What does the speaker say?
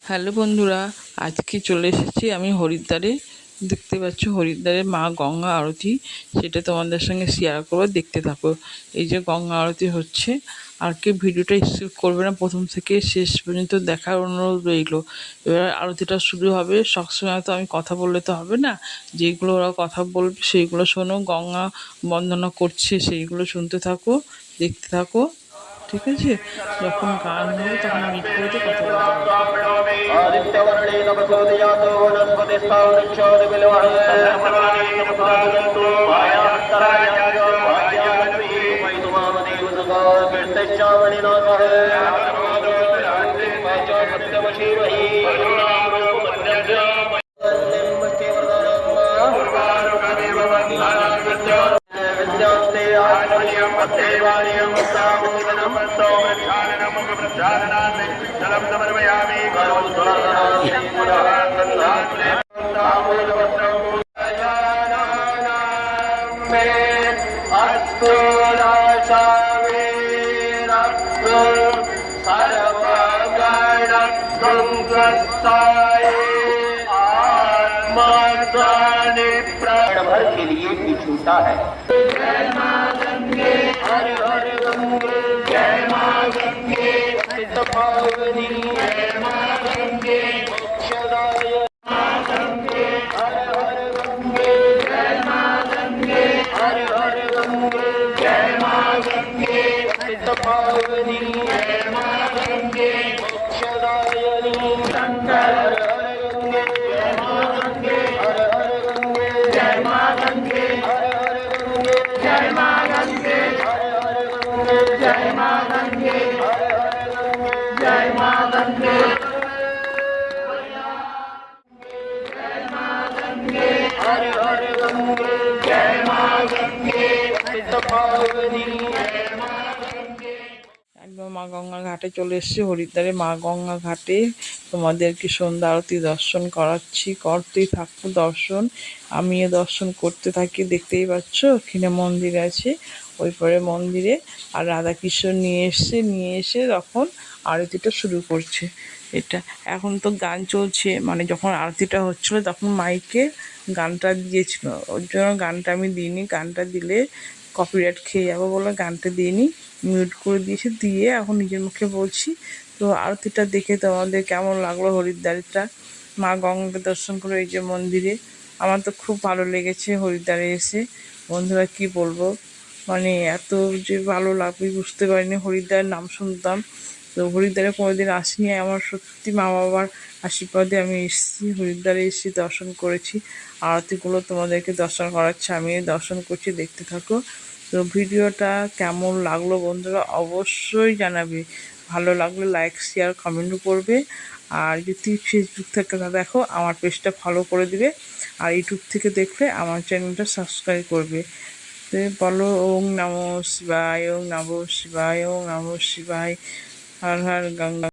Hello বন্ধুরা, আজকে চলে এসেছি আমি হরিদ্বারে। দেখতে পাচ্ছ হরিদ্বারে মা গঙ্গা আরতি, সেটা তোমাদের সঙ্গে শেয়ার করবো, দেখতে থাকো। এই যে গঙ্গা আরতি হচ্ছে, আর কেউ ভিডিওটা স্কিপ করবে না, প্রথম থেকে শেষ পর্যন্ত দেখার অনুরোধ রইল। এবার আরতিটা শুরু হবে। সবসময় তো আমি কথা বললে তো হবে না, যেগুলো ওরা কথা বলবে সেইগুলো শোনো। গঙ্গা বন্দনা করছে সেইগুলো শুনতে থাকো, দেখতে থাকো, ঠিক আছে? যখন গান হবে তখন মিট করে তো কথা বলতে পারবে। आदित्यवर्णेन प्रचोदयातो वनस्पतिस्था वृक्षो जलम समर्पयामि प्राण भर के लिए भी छूटा है। जय मां गंगे हर हर गंगे, जय मां गंगे पावनी, जय मां गंगे मोक्षदाय, मां गंगे हर हर गंगे, जय मां गंगे हर हर गंगे, जय मां गंगे पावनी, जय मां गंगे मोक्षदायनी, शंकर हर हर गंगे, जय मां गंगे हर हर गंगे, जय मां गंगे हर हर गंगे, जय मां गंगे हर हर गंगे, जय मां गंगे हर हर गंगे, जय मां गंगे, जय मां गंगे हर हर गंगे, जय मां गंगे पावनी, जय मां गंगे। একদম মা গঙ্গার ঘাটে চলে এসেছি, হরিদ্বারে মা গঙ্গা ঘাটে। তোমাদেরকে সন্ধ্যা আরতি দর্শন করাচ্ছি, করতেই থাকবো দর্শন। আমিও দর্শন করতে থাকি, দেখতেই পাচ্ছ ওখানে মন্দির আছে, ওই পরে মন্দিরে আর রাধাকৃষ্ণ নিয়ে এসে তখন আরতিটা শুরু করছে। এটা এখন তো গান চলছে, মানে যখন আরতিটা হচ্ছিলো তখন মাইকে গানটা দিয়েছিল, ওর জন্য গানটা আমি দিইনি। গানটা দিলে কপিরাইট খেয়ে যাবো বলে গানটা দিইনি, মিউট করে দিয়েছি। দিয়ে এখন নিজের মুখে বলছি। তো আরতিটা দেখে তোমাদের কেমন লাগলো হরিদ্বারটা, মা গঙ্গাকে দর্শন করে এই যে মন্দিরে, আমার তো খুব ভালো লেগেছে হরিদ্বারে এসে। বন্ধুরা কি বলবো, মানে এত যে ভালো লাগবে বুঝতে পারিনি। হরিদ্বারের নাম শুনতাম, তো হরিদ্বারে কোনোদিন আসিনি। আমার সত্যি মা বাবার আশীর্বাদে আমি এসেছি, হরিদ্বারে এসে দর্শন করেছি। আরতিগুলো তোমাদেরকে দর্শন করাচ্ছে, আমি দর্শন করছি, দেখতে থাকো। তো ভিডিওটা কেমন লাগলো বন্ধুরা অবশ্যই জানাবে। ভালো লাগলে লাইক শেয়ার কমেন্টও করবে। আর যদি ফেসবুক থেকে দেখো আমার পেজটা ফলো করে দিবে, আর ইউটিউব থেকে দেখলে আমার চ্যানেলটা সাবস্ক্রাইব করবে। তো বলো ওং নমঃ শিবায়, ওং নমঃ শিবায়, ওং নমঃ শিবায়, হর হর গঙ্গা।